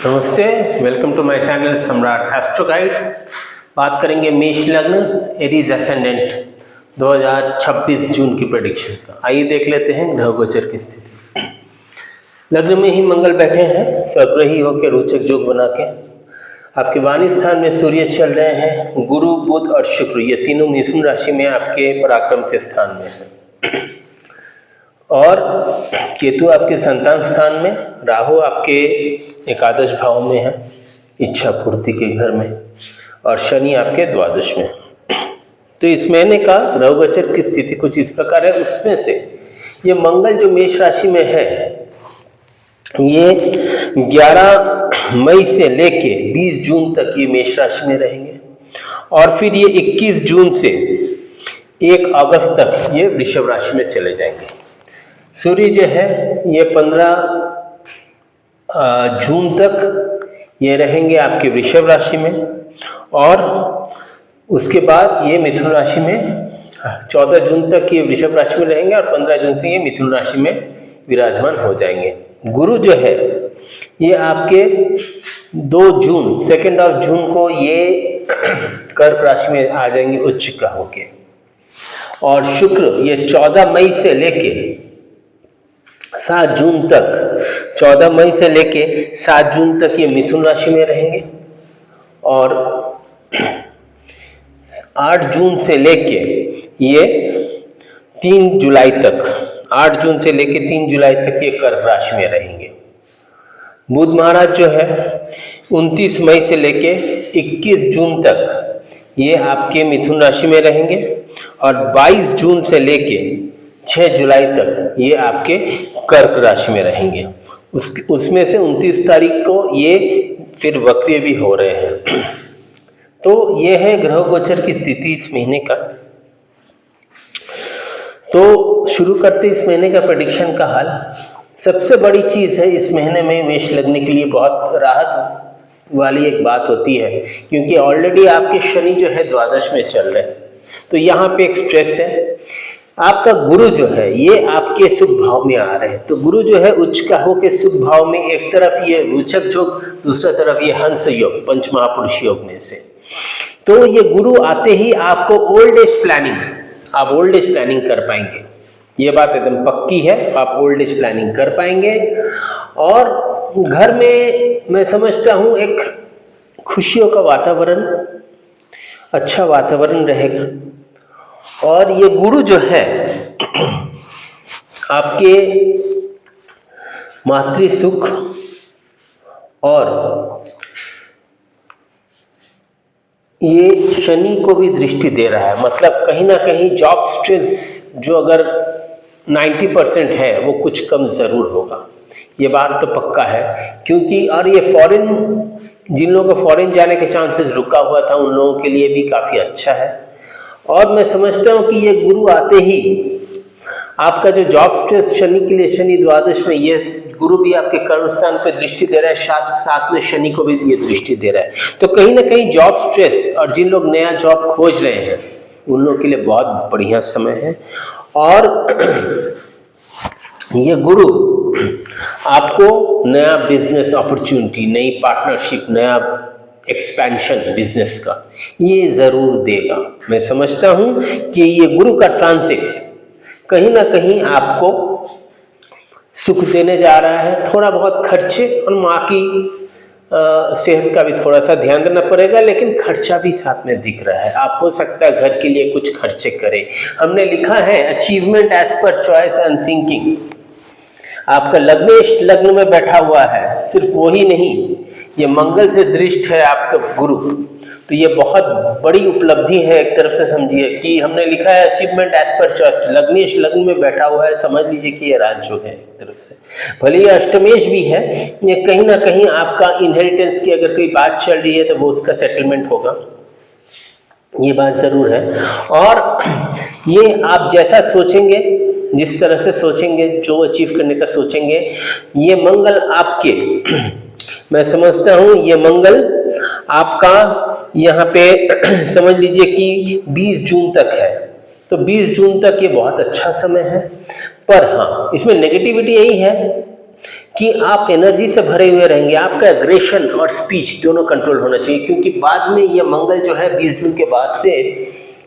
नमस्ते, welcome to my channel सम्राट astro guide. बात करेंगे मेष लग्न एरीज एसेंडेंट 2026 जून की प्रेडिक्शन का। आइए देख लेते हैं ग्रह गोचर की स्थिति। लग्न में ही मंगल बैठे हैं स्वग्रही होकर रोचक योग बना के। आपके वाणी स्थान में सूर्य चल रहे हैं, गुरु बुध और शुक्र ये तीनों मिथुन राशि में आपके पराक्रम के स्थान में है और केतु आपके संतान स्थान में, राहु आपके एकादश भाव में है इच्छा पूर्ति के घर में, और शनि आपके द्वादश में। तो इस महीने का ग्रह गोचर की स्थिति कुछ इस प्रकार है। उसमें से ये मंगल जो मेष राशि में है ये 11 मई से लेके 20 जून तक ये मेष राशि में रहेंगे और फिर ये 21 जून से 1 अगस्त तक ये वृषभ राशि में चले जाएंगे। सूर्य जो है ये 15 जून तक ये रहेंगे आपके वृषभ राशि में और उसके बाद ये मिथुन राशि में 14 जून तक ये वृषभ राशि में रहेंगे और 15 जून से ये मिथुन राशि में विराजमान हो जाएंगे। गुरु जो है ये आपके 2 जून 2 जून को ये कर्क राशि में आ जाएंगे उच्च का होके, और शुक्र ये 14 मई से लेके 7 जून तक 14 मई से लेके 7 जून तक ये मिथुन राशि में रहेंगे और 8 जून से लेके ये 3 जुलाई तक 8 जून से लेके 3 जुलाई तक ये कर्क राशि में रहेंगे। बुध महाराज जो है 29 मई से लेके 21 जून तक ये आपके मिथुन राशि में रहेंगे और 22 जून से लेके 6 जुलाई तक ये आपके कर्क राशि में रहेंगे। उसमें से 29 तारीख को ये फिर वक्रीय भी हो रहे हैं। तो ये है ग्रह गोचर की स्थिति इस महीने का। तो शुरू करते इस महीने का प्रेडिक्शन का हाल। सबसे बड़ी चीज़ है इस महीने में मेष लगने के लिए बहुत राहत वाली एक बात होती है, क्योंकि ऑलरेडी आपके शनि जो है द्वादश में चल रहे हैं, तो यहाँ पे एक स्ट्रेस है। आपका गुरु जो है ये आपके शुभ भाव में आ रहे हैं, तो गुरु जो है उच्च का होकर शुभ भाव में, एक तरफ ये रोचक योग, दूसरा तरफ ये हंस योग, पंच महापुरुष योग में से। तो ये गुरु आते ही आपको ओल्ड एज प्लानिंग, आप ओल्ड एज प्लानिंग कर पाएंगे, ये बात एकदम पक्की है। आप ओल्ड एज प्लानिंग कर पाएंगे और घर में मैं समझता हूँ एक खुशियों का वातावरण, अच्छा वातावरण रहेगा। और ये गुरु जो है आपके मातृ सुख और ये शनि को भी दृष्टि दे रहा है, मतलब कहीं ना कहीं जॉब स्ट्रेस जो अगर 90% है वो कुछ कम ज़रूर होगा, ये बात तो पक्का है। क्योंकि और ये फॉरेन, जिन लोगों को फॉरेन जाने के चांसेस रुका हुआ था उन लोगों के लिए भी काफ़ी अच्छा है। और मैं समझता हूँ कि ये गुरु आते ही आपका जो जॉब स्ट्रेस शनि के लिए, शनि द्वादश में, ये गुरु भी आपके कर्म स्थान पर दृष्टि दे रहा है, साथ में शनि को भी ये दृष्टि दे रहा है। तो कहीं ना कहीं जॉब स्ट्रेस और जिन लोग नया जॉब खोज रहे हैं उन लोगों के लिए बहुत बढ़िया समय है। और ये गुरु आपको नया बिजनेस अपॉर्चुनिटी, नई पार्टनरशिप, नया एक्सपेंशन बिजनेस का ये ज़रूर देगा। मैं समझता हूँ कि ये गुरु का ट्रांसिट कहीं ना कहीं आपको सुख देने जा रहा है। थोड़ा बहुत खर्चे और माँ की सेहत का भी थोड़ा सा ध्यान देना पड़ेगा, लेकिन खर्चा भी साथ में दिख रहा है। आप हो सकता है घर के लिए कुछ खर्चे करें। हमने लिखा है achievement as per choice and thinking. आपका लग्न में बैठा हुआ है, सिर्फ वही नहीं, ये मंगल से दृष्ट है आपका गुरु, तो ये बहुत बड़ी उपलब्धि है एक तरफ से। समझिए कि हमने लिखा है अचीवमेंट एज पर चॉइस, लग्नेश लग्न में बैठा हुआ है, समझ लीजिए कि ये राजयोग है एक तरफ से। भले ही अष्टमेश भी है, ये कहीं ना कहीं आपका इनहेरिटेंस की अगर कोई बात चल रही है तो वो उसका सेटलमेंट होगा, ये बात ज़रूर है। और ये आप जैसा सोचेंगे, जिस तरह से सोचेंगे, जो अचीव करने का सोचेंगे, ये मंगल आपके मैं समझता हूँ ये मंगल आपका यहाँ पे समझ लीजिए कि 20 जून तक है, तो 20 जून तक ये बहुत अच्छा समय है। पर हाँ, इसमें नेगेटिविटी यही है कि आप एनर्जी से भरे हुए रहेंगे। आपका एग्रेशन और स्पीच दोनों कंट्रोल होना चाहिए, क्योंकि बाद में ये मंगल जो है 20 जून के बाद से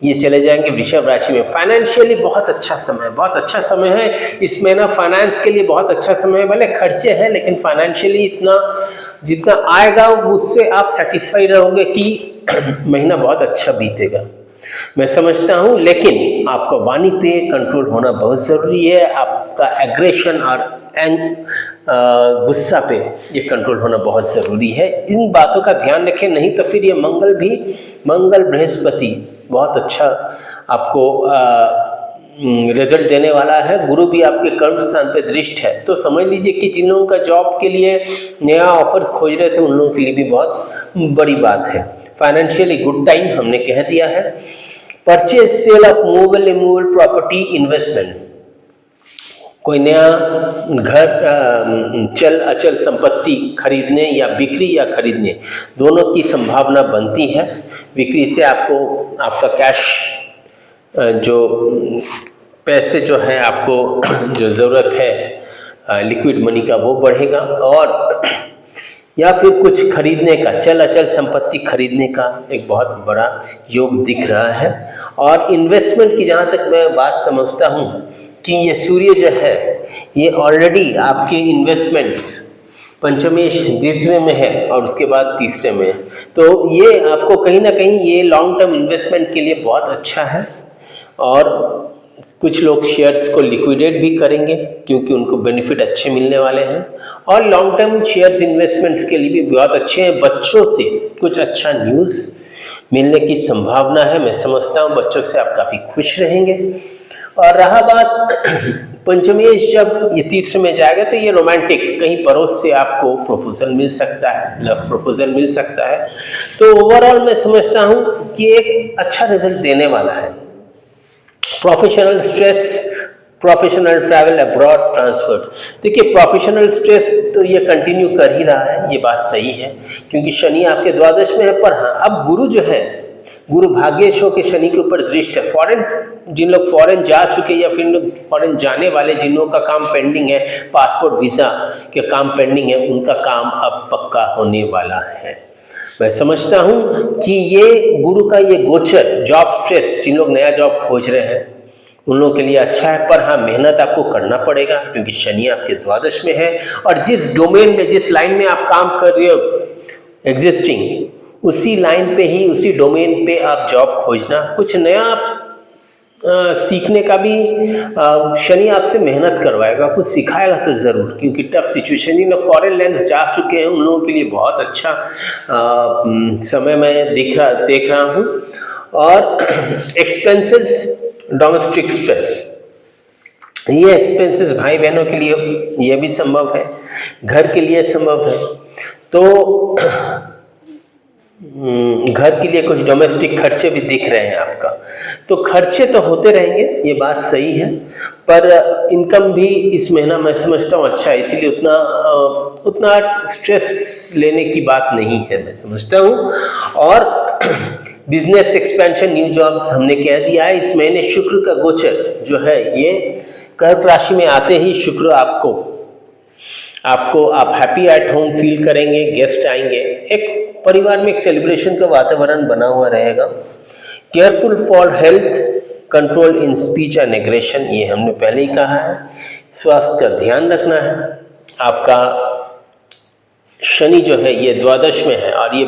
ये चले जाएंगे वृषभ राशि में। फाइनेंशियली बहुत अच्छा समय है, बहुत अच्छा समय है। इस महीना फाइनेंस के लिए बहुत अच्छा समय है। भले खर्चे हैं लेकिन फाइनेंशियली इतना जितना आएगा उससे आप सेटिस्फाई रहोगे कि महीना बहुत अच्छा बीतेगा, मैं समझता हूँ। लेकिन आपका वाणी पे कंट्रोल होना बहुत ज़रूरी है। आपका एग्रेशन और गुस्सा पे ये कंट्रोल होना बहुत ज़रूरी है। इन बातों का ध्यान रखें, नहीं तो फिर ये मंगल बृहस्पति बहुत अच्छा आपको रिजल्ट देने वाला है। गुरु भी आपके कर्म स्थान पे दृष्ट है, तो समझ लीजिए कि जिन लोगों का जॉब के लिए नया ऑफर्स खोज रहे थे उन लोगों के लिए भी बहुत बड़ी बात है। फाइनेंशियली गुड टाइम हमने कह दिया है। Purchase sale of movable immovable property investment, कोई नया घर चल अचल संपत्ति खरीदने या बिक्री या खरीदने दोनों की संभावना बनती है। बिक्री से आपको आपका कैश जो पैसे जो है आपको जो ज़रूरत है लिक्विड मनी का वो बढ़ेगा, और या फिर कुछ खरीदने का चल अचल संपत्ति खरीदने का एक बहुत बड़ा योग दिख रहा है। और इन्वेस्टमेंट की जहाँ तक मैं बात समझता हूँ कि ये सूर्य जो है ये ऑलरेडी आपके इन्वेस्टमेंट्स पंचमेश द्वितीय में है और उसके बाद तीसरे में है, तो ये आपको कहीं ना कहीं ये लॉन्ग टर्म इन्वेस्टमेंट के लिए बहुत अच्छा है। और कुछ लोग शेयर्स को लिक्विडेट भी करेंगे क्योंकि उनको बेनिफिट अच्छे मिलने वाले हैं, और लॉन्ग टर्म शेयर्स इन्वेस्टमेंट्स के लिए भी बहुत अच्छे हैं। बच्चों से कुछ अच्छा न्यूज़ मिलने की संभावना है, मैं समझता हूँ बच्चों से आप काफ़ी खुश रहेंगे। और रहा बात पंचमेश, जब ये तीसरे में जाएगा तो ये रोमांटिक कहीं पड़ोस से आपको प्रपोजल मिल सकता है, लव प्रपोजल मिल सकता है। तो ओवरऑल मैं समझता हूँ कि एक अच्छा रिजल्ट देने वाला है। Professional stress, professional travel abroad transfer, देखिए प्रोफेशनल स्ट्रेस तो ये कंटिन्यू कर ही रहा है, ये बात सही है क्योंकि शनि आपके द्वादश में है। पर हाँ, अब गुरु जो है गुरु भाग्येश होकर शनि के ऊपर दृष्ट है। फॉरेन, जिन लोग फॉरेन जा चुके या फिर फॉरेन जाने वाले, जिन लोगों का काम पेंडिंग है, पासपोर्ट वीज़ा के काम पेंडिंग है, उनका काम अब पक्का होने वाला है। मैं समझता हूँ कि ये गुरु का ये गोचर जॉब स्ट्रेस, जिन लोग नया जॉब खोज रहे हैं उन लोगों के लिए अच्छा है। पर हाँ, मेहनत आपको करना पड़ेगा क्योंकि शनि आपके द्वादश में है, और जिस डोमेन में जिस लाइन में आप काम कर रहे हो एग्जिस्टिंग, उसी लाइन पे ही उसी डोमेन पे आप जॉब खोजना। कुछ नया सीखने का भी शनि आपसे मेहनत करवाएगा, कुछ सिखाएगा तो ज़रूर, क्योंकि टफ सिचुएशन ही में फॉरेन लैंड्स जा चुके हैं उन लोगों के लिए बहुत अच्छा समय मैं देख रहा हूँ। और एक्सपेंसेस, डोमेस्टिक स्ट्रेस, ये एक्सपेंसेस भाई बहनों के लिए ये भी संभव है, घर के लिए संभव है। तो घर के लिए कुछ डोमेस्टिक खर्चे भी दिख रहे हैं आपका, तो खर्चे तो होते रहेंगे, ये बात सही है। पर इनकम भी इस महीना मैं समझता हूँ अच्छा है, इसीलिए उतना स्ट्रेस लेने की बात नहीं है, मैं समझता हूँ। और बिजनेस एक्सपेंशन, न्यू जॉब्स हमने कह दिया है। इस महीने शुक्र का गोचर जो है ये कर्क राशि में आते ही शुक्र आपको आप हैप्पी एट होम फील करेंगे, गेस्ट आएंगे, एक परिवार में एक सेलिब्रेशन का वातावरण बना हुआ रहेगा। Careful for health, control in speech and aggression, ये हमने पहले ही कहा है। स्वास्थ्य का ध्यान रखना है। आपका शनि जो है ये द्वादश में है और ये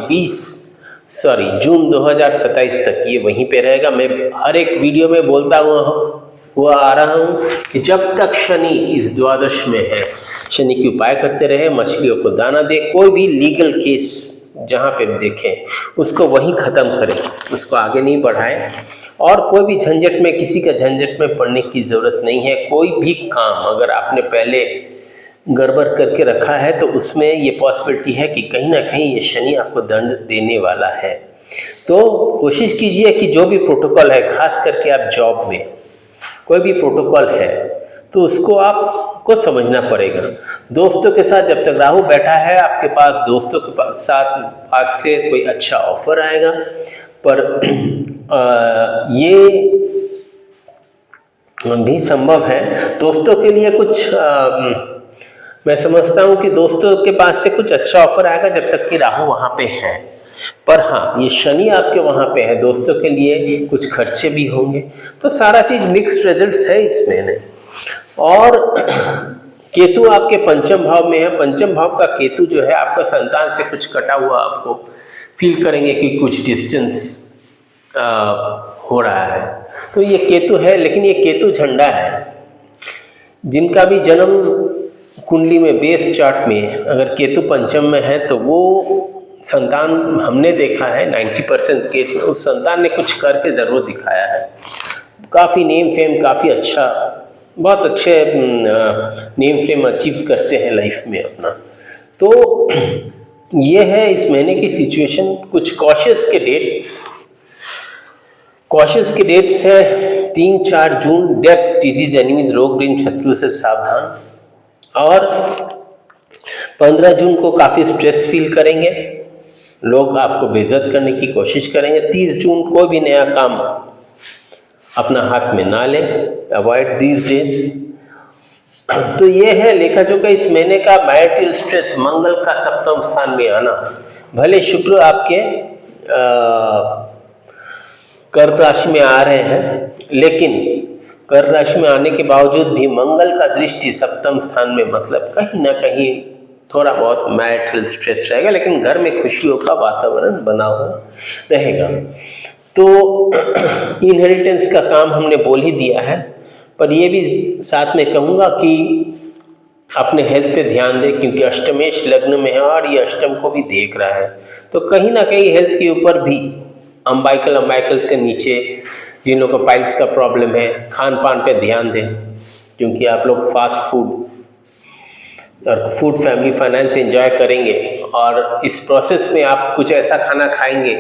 जून 2027 तक ये वहीं पे रहेगा। मैं हर एक वीडियो में बोलता हुआ आ रहा हूँ कि जब तक शनि इस द्वादश में है, शनि के उपाय करते रहे, मछलियों को दाना दे, कोई भी लीगल केस जहाँ पे देखें उसको वहीं ख़त्म करें, उसको आगे नहीं बढ़ाएं। और कोई भी झंझट में, किसी का झंझट में पड़ने की ज़रूरत नहीं है। कोई भी काम अगर आपने पहले गड़बड़ करके रखा है तो उसमें ये पॉसिबिलिटी है कि कहीं ना कहीं ये शनि आपको दंड देने वाला है। तो कोशिश कीजिए कि जो भी प्रोटोकॉल है, खास करके आप जॉब में कोई भी प्रोटोकॉल है तो उसको आपको समझना पड़ेगा। दोस्तों के साथ जब तक राहु बैठा है आपके पास, दोस्तों के पास से कोई अच्छा ऑफर आएगा, पर ये भी संभव है दोस्तों के लिए कुछ मैं समझता हूँ कि दोस्तों के पास से कुछ अच्छा ऑफर आएगा जब तक कि राहु वहाँ पे है। पर हाँ, ये शनि आपके वहाँ पे है, दोस्तों के लिए कुछ खर्चे भी होंगे, तो सारा चीज़ मिक्स्ड रिजल्ट्स है इस महीने। और केतु आपके पंचम भाव में है। पंचम भाव का केतु जो है आपका संतान से कुछ कटा हुआ आपको फील करेंगे कि कुछ डिस्टेंस हो रहा है। तो ये केतु है, लेकिन ये केतु झंडा है। जिनका भी जन्म कुंडली में बेस चार्ट में अगर केतु पंचम में है तो वो संतान हमने देखा है 90% केस में उस संतान ने कुछ करके ज़रूर दिखाया है। काफ़ी नेम फेम, काफ़ी अच्छा, बहुत अच्छे नेम फेम अचीव करते हैं लाइफ में अपना। तो ये है इस महीने की सिचुएशन। कुछ कॉशियस के डेट्स हैं 3-4 जून। डेथ, डिजीज, एनिमीज, रोग ऋण शत्रु से सावधान। और 15 जून को काफ़ी स्ट्रेस फील करेंगे, लोग आपको बेइज्जत करने की कोशिश करेंगे। 30 जून कोई भी नया काम अपना हाथ में ना लें, अवॉइड दीज डेज। तो ये है लेखा जोखा इस महीने का। मैरिटल स्ट्रेस, मंगल का सप्तम स्थान में आना, भले शुक्र आपके कर्क राशि में आ रहे हैं, लेकिन कर्क राशि में आने के बावजूद भी मंगल का दृष्टि सप्तम स्थान में, मतलब कहीं ना कहीं थोड़ा बहुत मैरिटल स्ट्रेस रहेगा, लेकिन घर में खुशियों का वातावरण बना हुआ रहेगा। तो इनहेरिटेंस का काम हमने बोल ही दिया है, पर ये भी साथ में कहूँगा कि अपने हेल्थ पे ध्यान दें, क्योंकि अष्टमेश लग्न में है और ये अष्टम को भी देख रहा है। तो कहीं ना कहीं हेल्थ के ऊपर भी अम्बाइकल के नीचे जिन लोगों को पाइल्स का प्रॉब्लम है, खान पान पे ध्यान दें, क्योंकि आप लोग फास्ट फूड और फूड फैमिली फाइनेंस एंजॉय करेंगे और इस प्रोसेस में आप कुछ ऐसा खाना खाएंगे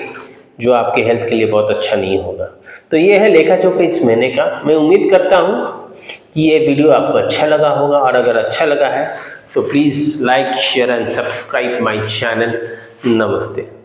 जो आपके हेल्थ के लिए बहुत अच्छा नहीं होगा। तो ये है लेखा जोखा इस महीने का। मैं उम्मीद करता हूँ कि ये वीडियो आपको अच्छा लगा होगा, और अगर अच्छा लगा है तो please like, share and subscribe my channel. नमस्ते।